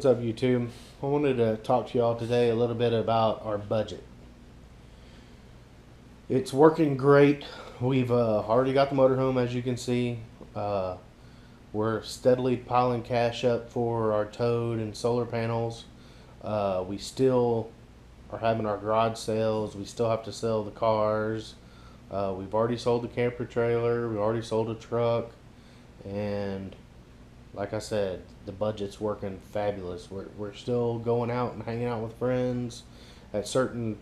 What's up, YouTube? I wanted to talk to y'all today a little bit about our budget. It's working great. We've already got the motorhome, as you can see. We're steadily piling cash up for our Toad and solar panels. We still are having our garage sales. We still have to sell the cars. We've already sold the camper trailer. We've already sold a truck. And like I said, the budget's working fabulous. We're still going out and hanging out with friends at certain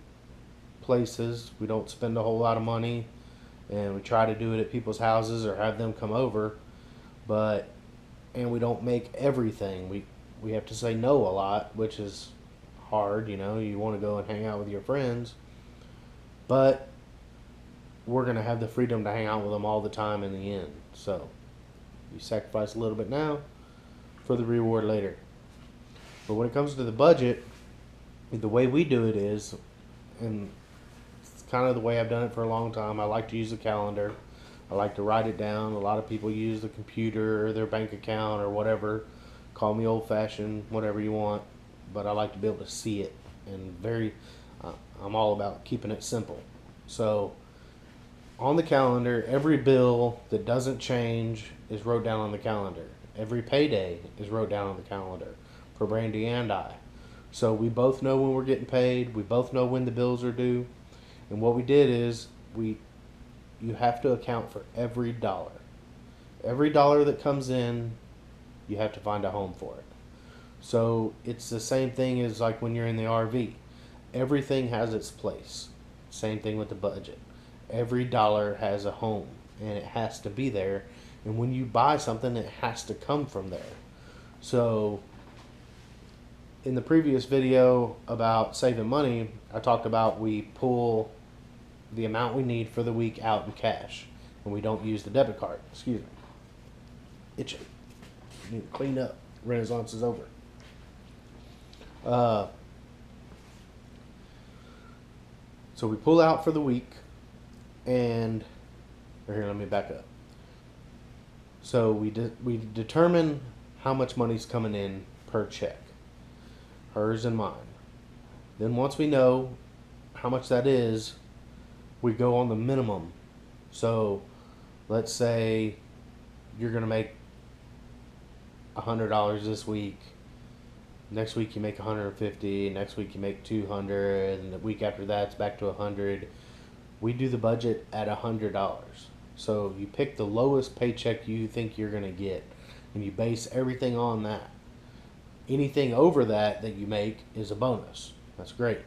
places. We don't spend a whole lot of money, and we try to do it at people's houses or have them come over. And we don't make everything. We have to say no a lot, which is hard. You want to go and hang out with your friends, but we're gonna have the freedom to hang out with them all the time in the end. So you sacrifice a little bit now for the reward later. But when it comes to the budget, the way we do it is, and it's kind of the way I've done it for a long time, I like to use a calendar. I like to write it down. A lot of people use the computer or their bank account or whatever. Call me old fashioned, whatever you want, but I like to be able to see it. And I'm all about keeping it simple. So on the calendar, every bill that doesn't change is wrote down on the calendar. Every payday is wrote down on the calendar for Brandy and I. So we both know when we're getting paid. We both know when the bills are due. And what we did is you have to account for every dollar. Every dollar that comes in, you have to find a home for it. So it's the same thing as like when you're in the RV. Everything has its place. Same thing with the budget. Every dollar has a home, and it has to be there. And when you buy something, it has to come from there. So in the previous video about saving money, I talked about we pull the amount we need for the week out in cash, and we don't use the debit card. Excuse me. Itchy. Need to clean up. Renaissance is over. So we pull out for the week, and here, let me back up. So we determine how much money's coming in per check, hers and mine. Then once we know how much that is, we go on the minimum. So let's say you're going to make $100 this week. Next week you make 150. Next week you make 200, and the week after that it's back to 100. We do the budget at $100. So you pick the lowest paycheck you think you're going to get, and you base everything on that. Anything over that you make is a bonus. That's great.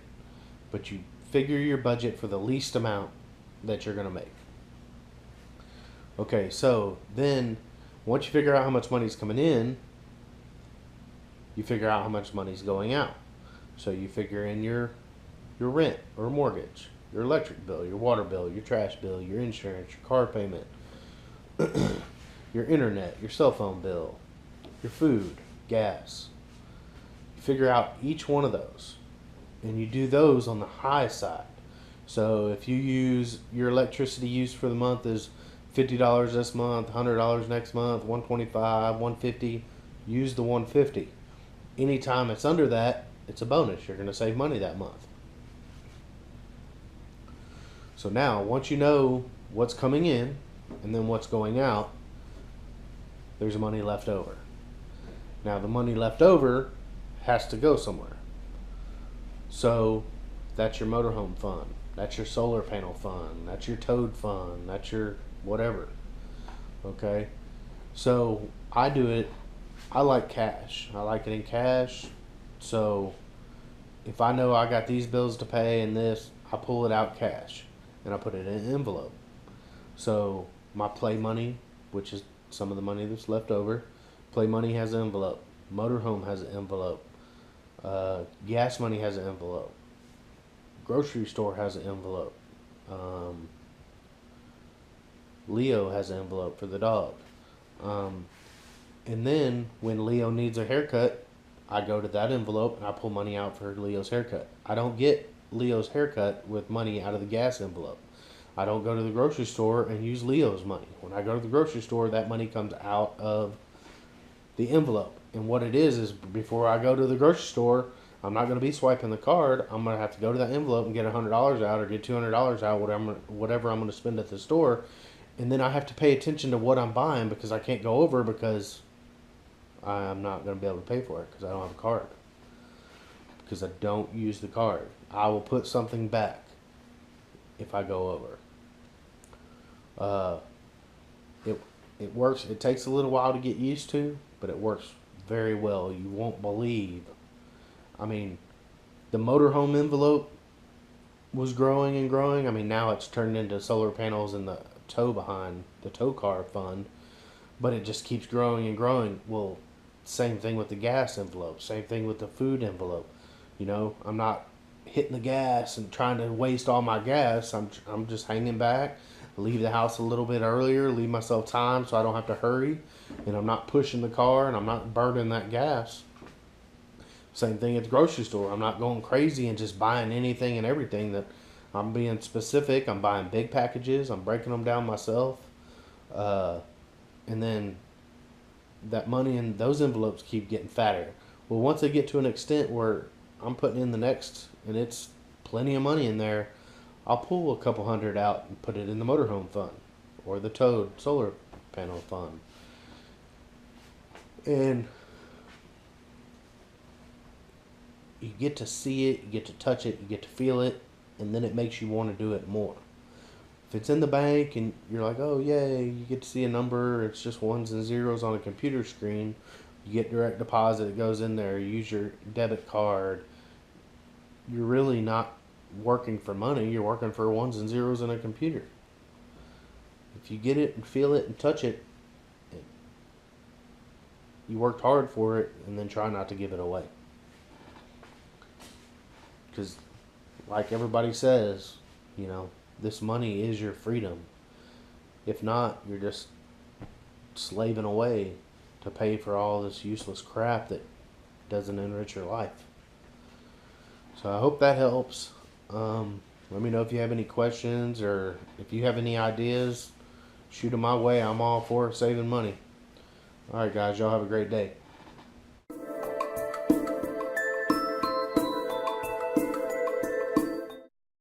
But you figure your budget for the least amount that you're going to make. Okay, so then once you figure out how much money's coming in, you figure out how much money's going out. So you figure in your rent or mortgage, your electric bill, your water bill, your trash bill, your insurance, your car payment, your internet, your cell phone bill, your food, gas. You figure out each one of those, and you do those on the high side. So if you use your electricity use for the month is $50 this month, $100 next month, $125, $150, use the $150. Anytime it's under that, it's a bonus. You're going to save money that month. So now, once you know what's coming in and then what's going out, there's money left over. Now, the money left over has to go somewhere. So that's your motorhome fund. That's your solar panel fund. That's your Toad fund. That's your whatever. Okay? So I do it. I like cash. I like it in cash. So if I know I got these bills to pay and this, I pull it out cash and I put it in an envelope. So my play money, which is some of the money that's left over, play money has an envelope. Motorhome has an envelope. Gas money has an envelope. Grocery store has an envelope. Leo has an envelope for the dog. And then when Leo needs a haircut, I go to that envelope and I pull money out for Leo's haircut. I don't get Leo's haircut with money out of the gas envelope. I don't go to the grocery store and use Leo's money. When I go to the grocery store, that money comes out of the envelope. And what it is before I go to the grocery store, I'm not going to be swiping the card. I'm going to have to go to that envelope and get $100 out or get $200 out, whatever I'm going to spend at the store. And then I have to pay attention to what I'm buying because I can't go over because I'm not going to be able to pay for it because I don't have a card. Because I don't use the card. I will put something back if I go over. Uh, it works. It takes a little while to get used to, but it works very well. You won't believe. I mean, the motorhome envelope was growing and growing. I mean, now it's turned into solar panels and the tow car fund, but it just keeps growing and growing. Well, same thing with the gas envelope. Same thing with the food envelope. You know, I'm not hitting the gas and trying to waste all my gas. I'm just hanging back. Leave the house a little bit earlier. Leave myself time so I don't have to hurry, and I'm not pushing the car and I'm not burning that gas. Same thing at the grocery store. I'm not going crazy and just buying anything and everything. That I'm being specific. I'm buying big packages. I'm breaking them down myself, and then that money in those envelopes keep getting fatter. Well, once they get to an extent where I'm putting in the next, and it's plenty of money in there, I'll pull a couple hundred out and put it in the motorhome fund or the Toad solar panel fund. And you get to see it, you get to touch it, you get to feel it, and then it makes you want to do it more. If it's in the bank and you're like, oh, yay, you get to see a number, it's just ones and zeros on a computer screen, you get direct deposit, it goes in there, you use your debit card, you're really not working for money, you're working for ones and zeros in a computer. If you get it and feel it and touch it, you worked hard for it, and then try not to give it away. Because, like everybody says, you know, this money is your freedom. If not, you're just slaving away to pay for all this useless crap that doesn't enrich your life. So I hope that helps. Let me know if you have any questions or if you have any ideas. Shoot them my way. I'm all for saving money. All right, guys. Y'all have a great day.